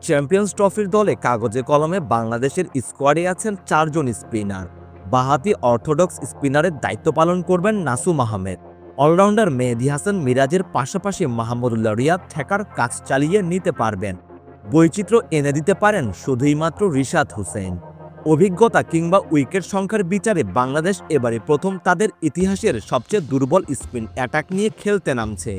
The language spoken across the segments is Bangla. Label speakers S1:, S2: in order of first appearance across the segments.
S1: চ্যাম্পিয়ন্স ট্রফির দলে কাগজে কলমে বাংলাদেশের স্কোয়াডে আছেন 4 জন স্পিনার। বাঁহাতি অর্থোডক্স স্পিনারের দায়িত্ব পালন করবেন নাসুম আহমেদ। অলরাউন্ডার মেহেদী হাসান মিরাজের পাশাপাশি মাহমুদুল্লাহ রিয়াদ ঠেকার কাজ চালিয়ে নিতে পারবেন। বৈচিত্র্য এনে দিতে পারেন শুধুই মাত্র রিশাদ হোসেন। অভিজ্ঞতা কিংবা উইকেট সংখ্যার বিচারে বাংলাদেশ এবারে প্রথম তাদের ইতিহাসের সবচেয়ে দুর্বল স্পিন অ্যাটাক নিয়ে খেলতে নামছে।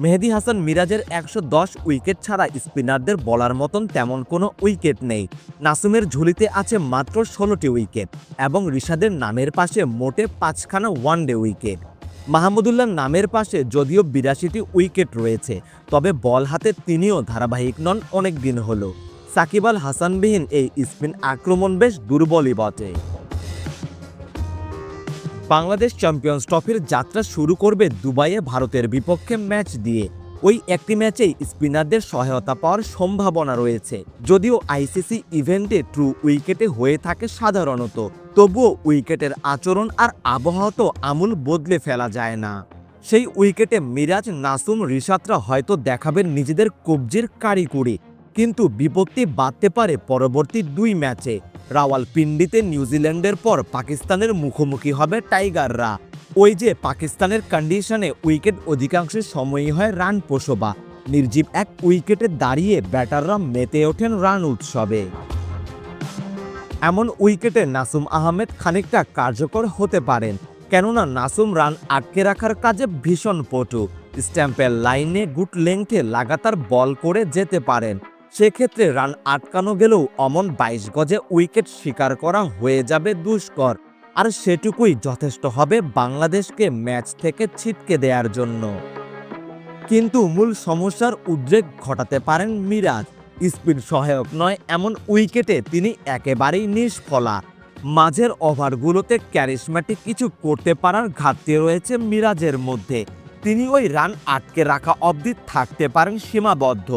S1: মেহেদী হাসান মিরাজের 110 উইকেট ছাড়া স্পিনারদের বলার মতন তেমন কোনো উইকেট নেই। নাসুমের ঝুলিতে আছে মাত্র 16টি উইকেট এবং রিশাদের নামের পাশে মোটে 5খানা ওয়ানডে উইকেট। মাহমুদুল্লাহর নামের পাশে যদিও 82টি উইকেট রয়েছে, তবে বল হাতে তিনিও ধারাবাহিক নন অনেক দিন হলো। সাকিব আল হাসানবিহীন এই স্পিন আক্রমণ বেশ দুর্বলই বটে। বাংলাদেশ চ্যাম্পিয়ন্স ট্রফির যাত্রা শুরু করবে দুবাইয়ে ভারতের বিপক্ষে ম্যাচ দিয়ে। ওই একটি ম্যাচেই স্পিনারদের সহায়তা পাওয়ার সম্ভাবনা রয়েছে। যদিও আইসিসি ইভেন্টে ট্রু উইকেটে হয়ে থাকে সাধারণত, তবুও উইকেটের আচরণ আর আবহাওয়া তো আমূল বদলে ফেলা যায় না। সেই উইকেটে মিরাজ, নাসুম, রিশাদরা হয়তো দেখাবেন নিজেদের কবজির কারিকুরি, কিন্তু বিপত্তি বাধতে পারে পরবর্তী 2 ম্যাচে। রাওয়ালপিন্ডিতে নিউজিল্যান্ডের পর পাকিস্তানের মুখোমুখি হবে টাইগাররা। ওই যে পাকিস্তানের কন্ডিশনে উইকেট অধিকাংশ সময়ই হয় রান প্রসবা। নির্জীব এক উইকেটে দাঁড়িয়ে ব্যাটাররা মেতে ওঠেন রান উৎসবে। এমন উইকেটে নাসুম আহমেদ খানিকটা কার্যকর হতে পারেন, কেননা নাসুম রান আটকে রাখার কাজে ভীষণ পটু। স্ট্যাম্পের লাইনে গুড লেংথে লাগাতার বল করে যেতে পারেন। সেক্ষেত্রে রান আটকানো গেলেও অমন 22 গজে উইকেট শিকার করা হয়ে যাবে দুষ্কর, আর সেটুকুই যথেষ্ট হবে বাংলাদেশকে ম্যাচ থেকে ছিটকে দেওয়ার জন্য। কিন্তু মূল সমস্যার উদ্রেক ঘটাতে পারেন মিরাজ। স্পিন সহায়ক নয় এমন উইকেটে তিনি একেবারেই নিষ্ফলা। মাঝের ওভারগুলোতে ক্যারিশম্যাটিক কিছু করতে পারার ঘাটতি রয়েছে মিরাজের মধ্যে। তিনি ওই রান আটকে রাখা অবধি থাকতে পারেন সীমাবদ্ধ।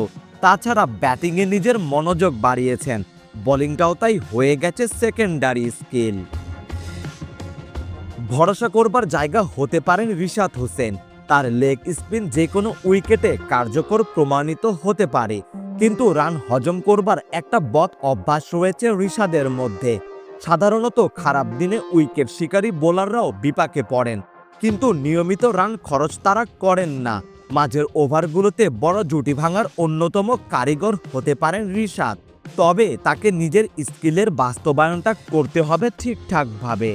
S1: তাছাড়া ব্যাটিংয়ে নিজের মনোযোগ বাড়িয়েছেন, বোলিংটাও তাই হয়ে গেছে সেকেন্ডারি স্কিল। ভরসা করবার জায়গা হতে পারেন রিশাদ হোসেন। তার লেগ স্পিন যে কোনো উইকেটে কার্যকর প্রমাণিত হতে পারে, কিন্তু রান হজম করবার একটা বদ অভ্যাস রয়েছে রিশাদের মধ্যে। সাধারণত খারাপ দিনে উইকেট শিকারী বোলাররাও বিপাকে পড়েন, কিন্তু নিয়মিত রান খরচ তারা করেন না। মাঝের ওভারগুলোতে বড় জুটি ভাঙার অন্যতম কারিগর হতে পারেন রিশাদ, তবে তাকে নিজের স্কিলের বাস্তবায়নটা করতে হবে ঠিকঠাকভাবে।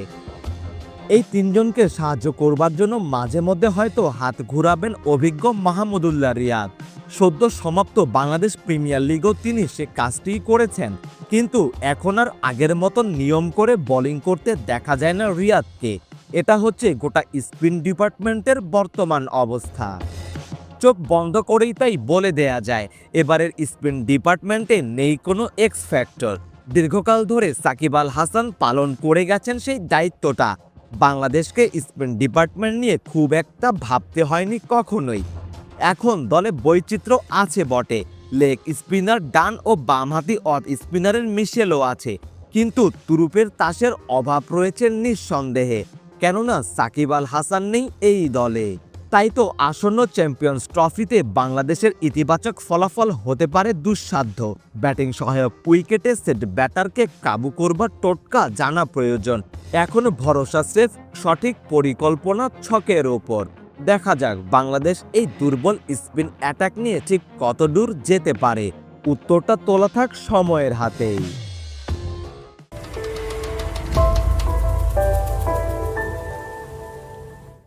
S1: এই 3 জনকে সাহায্য করবার জন্য মাঝে মধ্যে হয়তো হাত ঘুরাবেন অভিজ্ঞ মাহমুদুল্লাহ রিয়াদ। সদ্য সমাপ্ত বাংলাদেশ প্রিমিয়ার লিগও তিনি সে কাজটিই করেছেন, কিন্তু এখন আর আগের মতন নিয়ম করে বোলিং করতে দেখা যায় না রিয়াদকে। এটা হচ্ছে গোটা স্পিন ডিপার্টমেন্টের বর্তমান অবস্থা। চোখ বন্ধ করেই তাই বলে দেয়া যায়, এবারের স্পিন ডিপার্টমেন্টে নেই কোনো এক্স ফ্যাক্টর। দীর্ঘকাল ধরে সাকিব আল হাসান পালন করে গেছেন সেই দায়িত্বটা। বাংলাদেশকে স্পিন ডিপার্টমেন্ট নিয়ে খুব একটা ভাবতে হয়নি কখনোই। এখন দলে বৈচিত্র্য আছে বটে, লেগ স্পিনার, ডান ও বামহাতি অফ স্পিনারের মিশেলও আছে, কিন্তু তুরুপের তাসের অভাব রয়েছে নিঃসন্দেহে, কেননা সাকিব আল হাসান নেই এই দলে। তাই তো আসন্ন চ্যাম্পিয়ন্স ট্রফিতে বাংলাদেশের ইতিবাচক ফলাফল হতে পারে দুঃসাধ্য। ব্যাটিং সহায়ক উইকেটে সেট ব্যাটারকে কাবু করবার টোটকা জানা প্রয়োজন। এখন ভরসা স্রেফ সঠিক পরিকল্পনা ছকের ওপর। দেখা যাক বাংলাদেশ এই দুর্বল স্পিন অ্যাটাক নিয়ে ঠিক কত দূর যেতে পারে। উত্তরটা তোলা থাক সময়ের হাতেই।